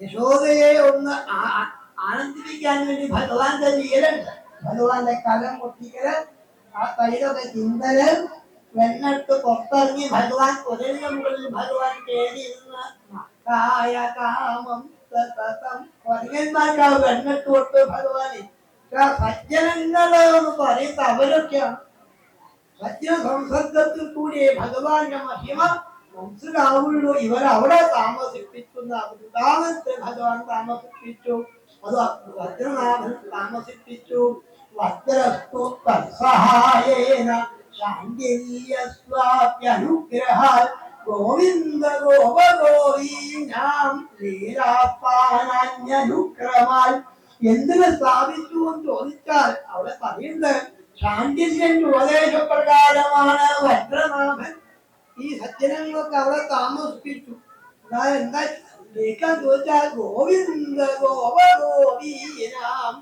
യശോദയെ ഒന്ന് ആനന്ദിപ്പിക്കാൻ വേണ്ടി ഭഗവാന്റെ ലീലുണ്ട്. ഭഗവാന്റെ കലം പൊട്ടിക്കല്, ആ തൈലൊക്കെ ചിന്തല്, വെണ്ണെടുത്ത് പുറത്തിറങ്ങി ഭഗവാൻ കുതിരയുടെ മുകളിൽ ഭഗവാൻ കയറിയിരുന്ന മക്കായ കാമം വർഗന്മാർക്ക് വെണ്ണിട്ട് കൊടുത്ത് ഭഗവാന് സജ്ജനങ്ങള് എന്ന് പറയുന്നത് അവരൊക്കെയാണ്. സജ്ജന സംസർഗത്തിൽ കൂടി ഭഗവാന്റെ മഹിമ മനസ്സിലാവുള്ളൂ. ഇവരവിടെ താമസിപ്പിക്കുന്ന വൃന്ദാവനത്തെ ഭഗവാൻ താമസിപ്പിച്ചു, അത് വജ്രനാഥൻ താമസിപ്പിച്ചു. വജ്രസ്തു തത്സഹായേന ശാന്തിര്യസ്വാപ്യനുഗ്രഹാൽ ഗോവിന്ദ ഗോപഗോപീനാം ലീലാപാനാന്യനുക്രമാൽ. എന്തിന് സ്ഥാപിച്ചു എന്ന് ചോദിച്ചാൽ അവിടെ പറയുന്നത് ശാന്തിര്യന്റെ ഉപദേശപ്രകാരമാണ് വജ്രനാഥൻ ഈ സജ്ജനങ്ങളൊക്കെ അവിടെ താമസിപ്പിച്ചു. അതായത് എന്താ കേൾക്കാൻ ചോദിച്ചാൽ ഗോവിന്ദ ഗോപഗോപീനാം,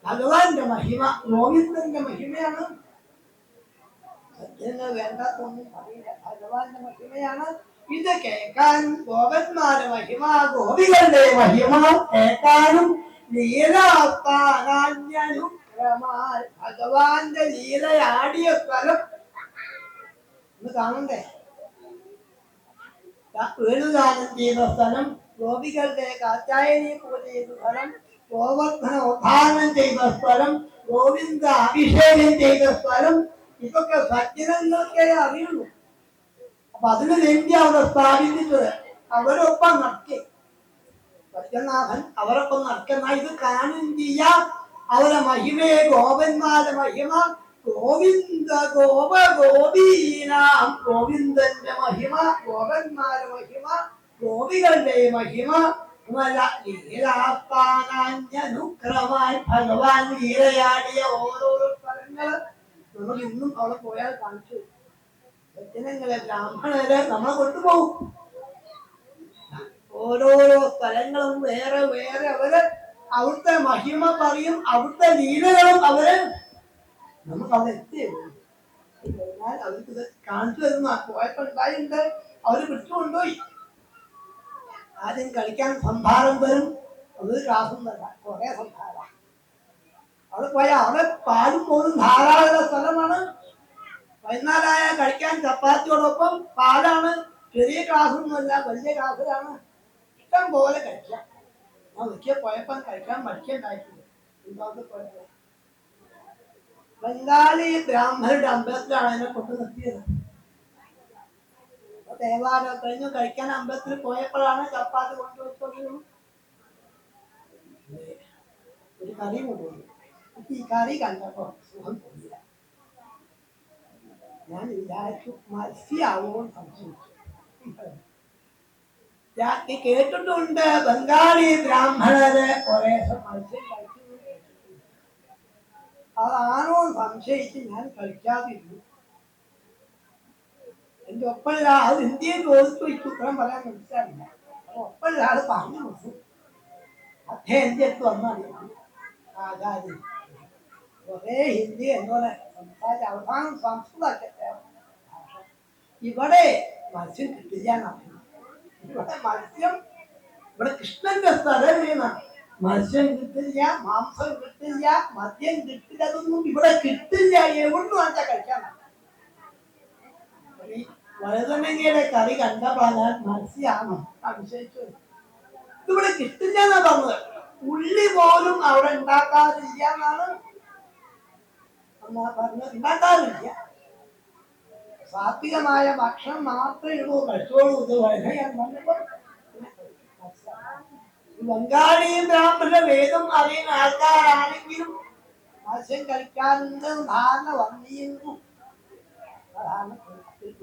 ഭഗവാന്റെ മഹിമ, ഗോവിന്ദന്റെ മഹിമയാണ്. സജ്ജനങ്ങൾ വേണ്ടാത്തൊന്നും പറയില്ല, ഭഗവാന്റെ മഹിമയാണ് ഇത് കേൾക്കാൻ. ഗോപന്മാരുടെ മഹിമ, ഗോപികളുടെ മഹിമ കേൾക്കാനും ലീലാപ്പാനാന്യനുക്രമാൽ ഭഗവാന്റെ ലീലയാടിയ സ്ഥലം ഒന്ന് കാണണ്ടേ. വേണുദാനം ചെയ്ത സ്ഥലം, ഗോപികളുടെ കാറ്റായനി പൂജ ചെയ്ത സ്ഥലം, ഗോവർദ്ധനോദ്ധാനം ചെയ്ത സ്ഥലം, ഗോവിന്ദ അഭിഷേകം ചെയ്ത സ്ഥലം, ഇതൊക്കെ സജ്ജനങ്ങൾക്കേ അറിയുള്ളൂ. അപ്പൊ അതിനു വേണ്ടി അവിടെ സ്ഥാപിച്ചിട്ടത്. അവരൊപ്പം നടക്കേ സജ്ജനാഥൻ അവരൊപ്പം നടക്കുന്ന ഇത് കാണും ചെയ്യാം. അവരെ മഹിമയെ, ഗോപന്മാരുടെ മഹിമ, ഗോവിന്ദ ഗോപഗോപീനാം, ഗോവിന്ദന്റെ മഹിമ, ഗോപന്മാരുടെ മഹിമ, ഗോപികളുടെ മഹിമ, ലീലാപ്പാനാന്യനുക്രമായി ഭഗവാൻ ലീലയാടിയ ഓരോരോ സ്ഥലങ്ങള് നമ്മൾ ഇന്നും അവിടെ പോയാൽ കാണിച്ചു. സജ്ജനങ്ങളെ, ബ്രാഹ്മണരെ നമ്മളെ കൊണ്ടുപോകും. ഓരോരോ സ്ഥലങ്ങളും വേറെ വേറെ അവര് അവിടുത്തെ മഹിമ പറയും, അവിടുത്തെ ലീലകളും അവര് നമുക്ക് അവിടെ എത്തിയുള്ളൂ. കഴിഞ്ഞാൽ അവർക്ക് ഇത് കാണിച്ചു തരുന്ന പോയപ്പോ ഉണ്ടായിട്ടുണ്ട്. അവര് പിടിച്ചുകൊണ്ടുപോയി. ആദ്യം കളിക്കാൻ സംഭാരം വരും, അത് ക്ലാസും തരാം, കുറെ സംഭാരം. അവിടെ പോയാൽ അവിടെ പാലും പോലും ധാരാളം സ്ഥലമാണ്. വൈകുന്നേരമായ കഴിക്കാൻ ചപ്പാത്തിയോടൊപ്പം പാലാണ്. ചെറിയ ക്ലാസ്സൊന്നുമല്ല, വലിയ ക്ലാസ്സിലാണ്. ഇഷ്ടം പോലെ കഴിക്കാം. ഞാൻ ഒരിക്കൽ പോയപ്പം കഴിക്കാൻ മടിക്കുണ്ടായിട്ടുണ്ട്. പോയപ്പോ ബംഗാളി ബ്രാഹ്മണരുടെ അമ്പലത്തിലാണ് അതിനെ കൊണ്ടു നിർത്തിയത്. ദേവാലയം കഴിഞ്ഞു കഴിക്കാൻ അമ്പലത്തിൽ പോയപ്പോഴാണ് ചപ്പാത്തി കൊണ്ടുവച്ചോളൂ ഒരു കറി കൊണ്ടുവന്നു. ഈ കറി കണ്ടപ്പോ സുഖം തോന്നില്ല. ഞാൻ വിചാരിച്ചു മത്സ്യാവോ സംശയിച്ചു. കേട്ടിട്ടുണ്ട് ബംഗാളി ബ്രാഹ്മണര് കുറെ മത്സ്യം കഴിക്കുന്നു. അതാണോ സംശയിച്ച് ഞാൻ കഴിക്കാതിരുന്നു. എന്റെ ഒപ്പമുള്ള ആൾ ഇന്ത്യയിൽ ചോദിച്ചു, ഈ ഉത്തരം പറയാൻ മനസ്സിലായില്ല. ഒപ്പമുള്ള ആള് പറഞ്ഞു കൊടുത്തു. അദ്ദേഹം എന്റെ അടുത്ത് വന്നറിയാം. കുറെ ഹിന്ദി എന്നോട് സംസാരിച്ച് അവസാനം സംസ്കൃതത്തെ ഇവിടെ മത്സ്യം കിട്ടില്ല എന്നറിയുന്നു. ഇവിടെ മത്സ്യം, ഇവിടെ കൃഷ്ണന്റെ സ്ഥലമാണ്. മത്സ്യം കിട്ടില്ല, മാംസം കിട്ടില്ല, മദ്യം കിട്ടില്ല, അതൊന്നും ഇവിടെ കിട്ടില്ല. എവിടുന്ന് വാങ്ങിച്ചാൽ കഴിക്കാൻ വഴുതനങ്ങയുടെ കറി കണ്ടപ്പോൾ ഞാൻ മത്സ്യമാണോ സംശയിച്ചു. ഇതിവിടെ കിട്ടില്ല എന്നാ പറഞ്ഞത്. ഉള്ളി പോലും അവിടെ ഉണ്ടാക്കാറില്ല എന്നാണ് പറഞ്ഞത്. ഉണ്ടാക്കാറില്ല, സാത്വികമായ ഭക്ഷണം മാത്രമേ ഉള്ളൂ, കഴിച്ചോളൂ. ഇത് വഴുതനയാൻ പറഞ്ഞപ്പോൾ ബംഗാളി ബ്രാഹ്മണ വേദം അറിയുന്ന ആൾക്കാരാണെങ്കിലും മത്സ്യം കഴിക്കാറുണ്ട് ധാരണ വന്നിരുന്നു.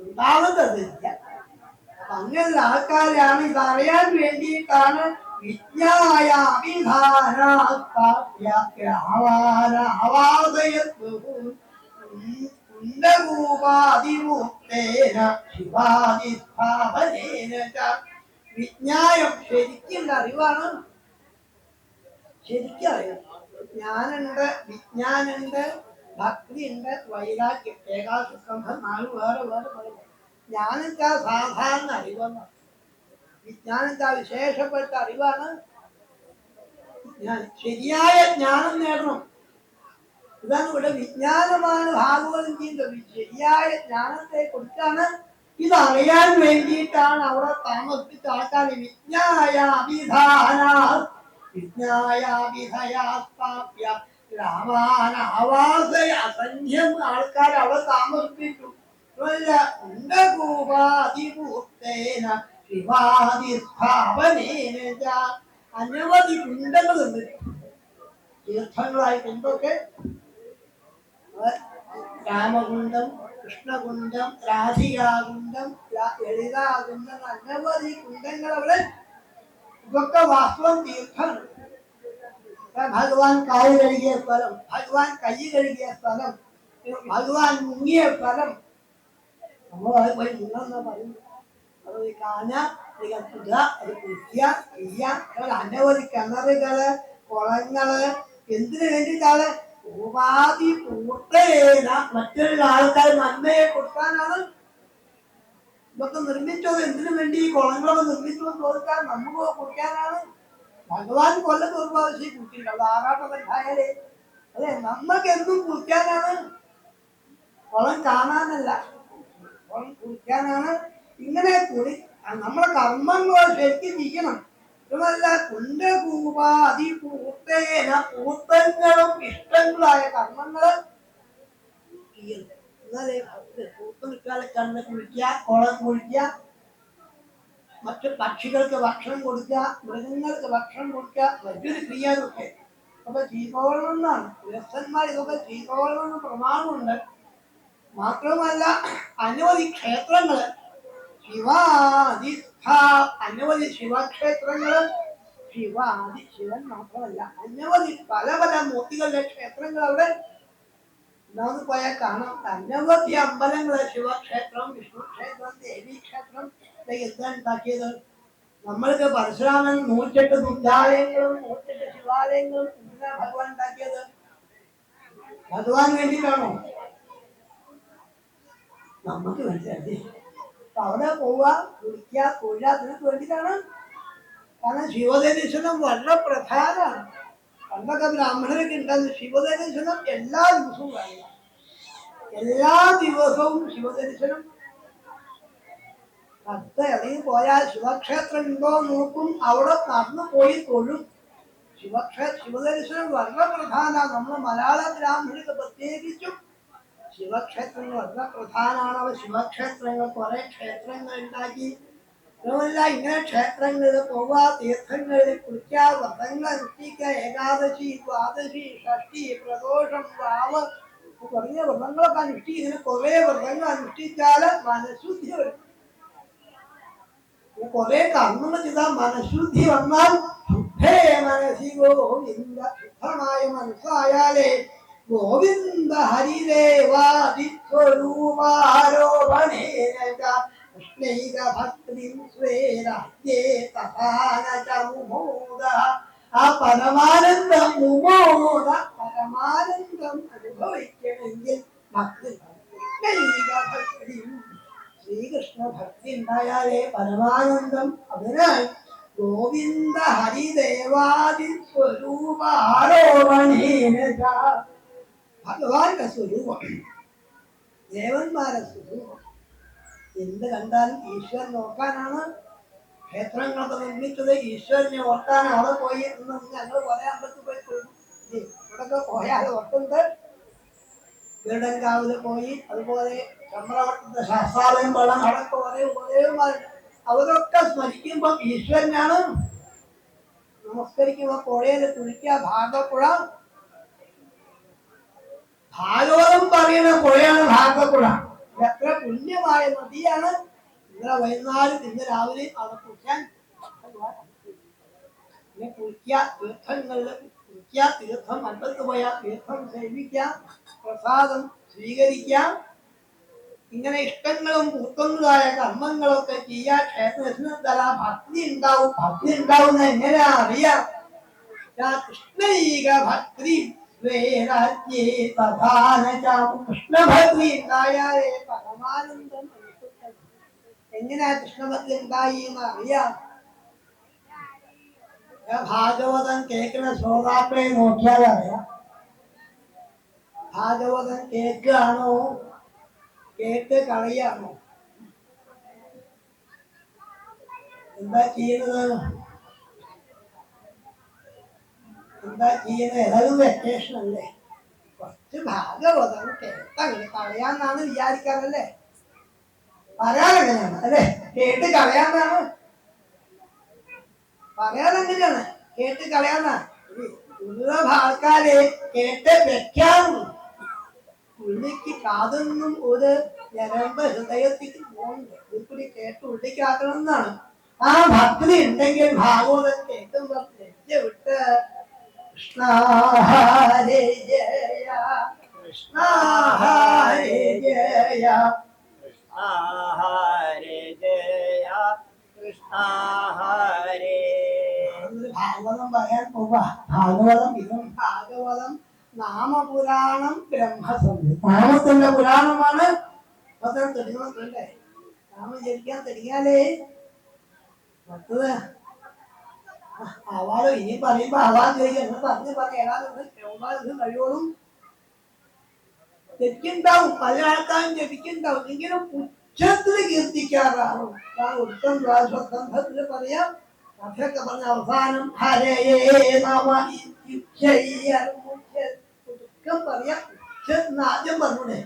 ഉണ്ടാവുന്നതില്ല. അങ്ങനെയുള്ള ആൾക്കാരാണ് ഇതറിയാൻ വേണ്ടിയിട്ടാണ് വിജ്ഞാനം ശരിക്കുള്ള അറിവാണ്. ശരിക്കറിയാം. ജ്ഞാനുണ്ട്, വിജ്ഞാനുണ്ട്, ഭക്തിയുണ്ട്, വൈരാഗ്യം, ഏകാഗ്രസ്കന്ധം, നാല് വേറെ വേറെ പറയും. ജ്ഞാനത്താ സാധാരണ അറിവെന്ന്, വിജ്ഞാനത്താ വിശേഷപ്പെട്ട അറിവാണ്. ശരിയായ ജ്ഞാനം നേടണം. ഇതാണ് ഇവിടെ വിജ്ഞാനമാണ് ഭാഗവതം ചെയ്യുന്നത്. ശരിയായ ജ്ഞാനത്തെ കൊടുത്താണ്. ഇതറിയാൻ വേണ്ടിയിട്ടാണ് അവിടെ താമസിച്ച ആൾക്കാർ വിജ്ഞായ വിധാന വിജ്ഞായ വിധയാസ്ഥാപ്യ രാമാന ആവാസയ അസംഖ്യം ആൾക്കാർ അവിടെ താമസിപ്പിച്ചു. അനവധി കുണ്ടങ്ങളുണ്ട്. തീർത്ഥങ്ങളായി കുണ്ടൊക്കെ രാമകുണ്ടം, കൃഷ്ണകുണ്ടം, രാധികാകുണ്ടം, ലളിതാകുണ്ടം, അനവധി കുണ്ടങ്ങൾ അവിടെ. ഇതൊക്കെ വാസ്തവം തീർത്ഥമാണ്. ഭഗവാൻ കാല് കഴുകിയ സ്ഥലം, ഭഗവാൻ കൈ കഴുകിയ സ്ഥലം, ഭഗവാൻ മുങ്ങിയ സ്ഥലം. നമ്മൾ അത് പോയി മുങ്ങെന്നാ പറയും. അത് കാഞ്ഞ തുക, അത് കുടിക്കുക, ചെയ്യാം. അനവധി കിണറുകള്, കുളങ്ങള്, എന്തിനു വേണ്ടിയിട്ടാണ്? ഉപാധി പൂർത്തേന മറ്റൊരു ആൾക്കാർ നന്മയെ കൊടുക്കാനാണ് ഇതൊക്കെ നിർമ്മിച്ചത്. എന്തിനു വേണ്ടി ഈ കുളങ്ങളൊക്കെ നിർമ്മിച്ചത് ചോദിക്കാൻ നമുക്ക് കുടിക്കാനാണ്. ഭഗവാൻ കൊല്ലം ദുർഭാഷി കുട്ടിയില്ല, അത് ആറാട്ടമല്ലായാലേ. അതെ, നമ്മൾക്ക് എന്തും കുടിക്കാനാണ്, കുളം കാണാനല്ല. കുളം കുടിക്കാനാണ്. ഇങ്ങനെ കുടി നമ്മുടെ കർമ്മങ്ങൾ ശരിക്കും ചെയ്യണം. ഇതല്ല കുണ്ടകൂപാതി പൂർത്തേന പൂർത്തങ്ങളും ഇഷ്ടങ്ങളായ കർമ്മങ്ങള് ചെയ്യണം. എന്നാലേ പൂർത്ത നിൽക്കാതെ കണ്ണ് കുളിക്കുക, കുളം കുളിക്കുക, മറ്റു പക്ഷികൾക്ക് ഭക്ഷണം കൊടുക്കുക, മൃഗങ്ങൾക്ക് ഭക്ഷണം കൊടുക്കുക, വലിയൊരു ക്രിയതൊക്കെ ഇതൊക്കെ ചെയ്തോളണം എന്നാണ്. ഗൃഹസ്ഥന്മാർ ഇതൊക്കെ ചെയ്തോളണം പ്രമാണമുണ്ട്. മാത്രമല്ല അനവധി ക്ഷേത്രങ്ങള്, ശിവാദി അനവധി ശിവക്ഷേത്രങ്ങള്, ശിവാദി ശിവൻ മാത്രമല്ല അനവധി പല പല മൂർത്തികളുടെ ക്ഷേത്രങ്ങൾ അവിടെ ഒന്നാമത് പോയാൽ കാണാം. അനവധി അമ്പലങ്ങള്, ശിവക്ഷേത്രം, വിഷ്ണു ക്ഷേത്രം, ദേവീ ക്ഷേത്രം. എന്താ ഉണ്ടാക്കിയത്? നമ്മൾക്ക് പരശുരാമൻ 108 വിദ്യാലയങ്ങളും 108 ശിവാലയങ്ങളും എന്തിനാ ഭഗവാൻ ഉണ്ടാക്കിയത്? ഭഗവാൻ വേണ്ടിയിട്ടാണോ? നമുക്ക് വേണ്ടിയല്ലേ. അപ്പൊ അവിടെ പോവുക, കുളിക്കുക, തൊഴുക, അതിനൊക്കെ വേണ്ടിയിട്ടാണ്. കാരണം ശിവദർശനം വളരെ പ്രധാനമാണ്. പണ്ടൊക്കെ ബ്രാഹ്മണരൊക്കെ ഉണ്ടാകുന്ന ശിവദർശനം എല്ലാ ദിവസവും വേണം. എല്ലാ ദിവസവും ശിവദർശനം. അടുത്ത ഇറങ്ങി പോയാൽ ശിവക്ഷേത്രം ഉണ്ടോ നോക്കും, അവിടെ നടന്നു പോയി തൊഴും. ശിവദർശനം വളരെ പ്രധാനമാണ്. നമ്മുടെ മലയാള ബ്രാഹ്മണർക്ക് പ്രത്യേകിച്ചും ശിവക്ഷേത്രങ്ങൾ വളരെ പ്രധാനമാണ്. അവർ ശിവക്ഷേത്രങ്ങൾ കുറെ ക്ഷേത്രങ്ങൾ ഉണ്ടാക്കി. അതുമല്ല ഇങ്ങനെ ക്ഷേത്രങ്ങളിൽ പോവുക, തീർത്ഥങ്ങളിൽ കുളിക്കുക, വ്രതങ്ങൾ അനുഷ്ഠിക്കുക, ഏകാദശി, ദ്വാദശി, ഷഷ്ടി, പ്രദോഷം, വാവ് തുടങ്ങിയ വ്രതങ്ങളൊക്കെ അനുഷ്ഠിച്ച് ഇങ്ങനെ കുറെ വ്രതങ്ങൾ അനുഷ്ഠിച്ചാൽ മനഃശുദ്ധി വരും. കുറെ കർമ്മങ്ങൾ ചെയ്താൽ മനഃശുദ്ധി വന്നാൽ ശുദ്ധേ മനസ്സി ഗോവിന്ദ, ശുദ്ധമായ മനസ്സായാലേ ഗോവിന്ദ ഹരിദേവാദിസ്വരൂപാരോപണേന കൃഷ്ണൈക ഭക്തിം സ്വേരാജ്ഞേ തഥാന ച മുമോദ. ആ പരമാനന്ദം മുമോദ, പരമാനന്ദം അനുഭവിക്കണമെങ്കിൽ ഭക്തി, കൃഷ്ണൈക ഭക്തി, ശ്രീകൃഷ്ണ ഭക്തി ഉണ്ടായാലേ പരമാനന്ദം. അതിനാൽ ഗോവിന്ദ ഹരിദേവാദി സ്വരൂപ ആരോപണേന ഭഗവാന്റെ സ്വരൂപം, ദേവന്മാരുടെ സ്വരൂപം. എന്ത് കണ്ടാലും ഈശ്വരൻ നോക്കാനാണ് ക്ഷേത്രങ്ങളൊക്കെ നിർമ്മിച്ചത്. ഈശ്വരനെ ഓർക്കാൻ അവിടെ പോയി ഞങ്ങൾ കുറെ അമ്പലത്തിൽ പോയി തൊഴും. ഇവിടൊക്കെ പോയാൽ ഓർക്കുന്നത് ഗരുഡൻകാവില് പോയി, അതുപോലെ ചമ്രവട്ടത്തെ ശാസ്ത്രാലയം വെള്ളം അവിടൊക്കെ ഒരേ ഉപദേവന്മാരുണ്ട്. അവരൊക്കെ സ്മരിക്കുമ്പം ഈശ്വരനാണ്. നമസ്കരിക്കുമ്പോ പുഴയിൽ കുളിക്കുക, ഭാഗപ്പുഴ. ഭാഗവതം പറയുന്ന പുഴയാണ് ഭാഗപ്പുഴ. എത്ര പുണ്യമായ നദിയാണ്. ഇന്നലെ വൈകുന്നേരം ഇന്ന് രാവിലെ അവിടെ കുളിക്കാൻ കുളിക്കുക, തീർത്ഥങ്ങളിൽ കുളിക്കുക, തീർത്ഥം അമ്പലത്ത് പോയാൽ തീർത്ഥം സേവിക്കാം, പ്രസാദം സ്വീകരിക്കാം. ഇങ്ങനെ ഇഷ്ടങ്ങളും പൂർത്തങ്ങളായ കർമ്മങ്ങളൊക്കെ ചെയ്യാൻ ക്ഷേത്രത്തിന് തരാം. ഭക്തി ഉണ്ടാവും. ഭക്തി ഉണ്ടാവുന്ന എങ്ങനെയാ അറിയാം? കൃഷ്ണൈക ഭക്തി സ്വേരാജ്ഞേ തഥാന ച. കൃഷ്ണഭക്തി ഉണ്ടായാലേ പരമാനന്ദം. എങ്ങനെയാ കൃഷ്ണഭക്തി ഉണ്ടായി എന്ന് അറിയാം. ഭാഗവതം കേൾക്കുന്ന ശ്രോതാക്കളെ നോക്കിയാൽ അറിയാം ഭാഗവതം കേൾക്കുകയാണോ കേട്ട് കളയാണോ എന്താ ചെയ്യുന്നത് ഏതായാലും വെക്കേഷൻ അല്ലേ കുറച്ച് ഭാഗവതം കേട്ടങ്ങനെ കളയാന്നാണ് വിചാരിക്കാറല്ലേ പറയാനെങ്ങനെയാണ് അല്ലെ കേട്ട് കളയാന്നാണ് പറയാനെങ്ങനെയാണ് കേട്ട് കളയാന്നാ കൂടുതൽ ആൾക്കാര് കേട്ട് വെക്കാറുള്ളൂ ഉള്ളിക്ക് കാതൊന്നും ഒരു ഞരമ്പ് ഹൃദയത്തിക്ക് പോകുന്നുണ്ട് ഇതിൽക്കൂടി കേട്ട് ഉള്ളിക്കാക്കണം എന്നാണ് ആ ഭക്തി ഉണ്ടെങ്കിൽ ഭാഗവതം കേൾക്കുമ്പോ തെറ്റ് വിട്ട് കൃഷ്ണ ഹരേ ജയ കൃഷ്ണ ഹരേ ജയ കൃഷ്ണ ഹരേ ജയ കൃഷ്ണ ഹരേ ഭാഗവതം പറയാൻ പോവാ ഭാഗവതം ഇതും ഭാഗവതം നാമപുരാണം ബ്രഹ്മസംഹിത നാമത്തിന്റെ പുരാണമാണ് പത്രം തെളിഞ്ഞോണ്ടേ നാമം ജപിക്കാൻ തെളിഞ്ഞാലേ മറ്റത് അവാള് ഇനി പറയുമ്പോ അവാൻ ചോദിക്കും എന്ന് പറഞ്ഞ് ഏതാണ്ട് കഴിയോളും തെറ്റുണ്ടാവും പല ആൾക്കാരും ജപിക്കുണ്ടാവും എങ്കിലും ഉച്ചത്തിൽ കീർത്തിക്കാറാവും ഉത്തം ശ്വാസബന്ധത്തിൽ പറയാം കഥയൊക്കെ പറഞ്ഞ അവസാനം ഹരേ നമ ഒതുക്കം പറയാം ഉച്ച ആദ്യം പറഞ്ഞൂടെ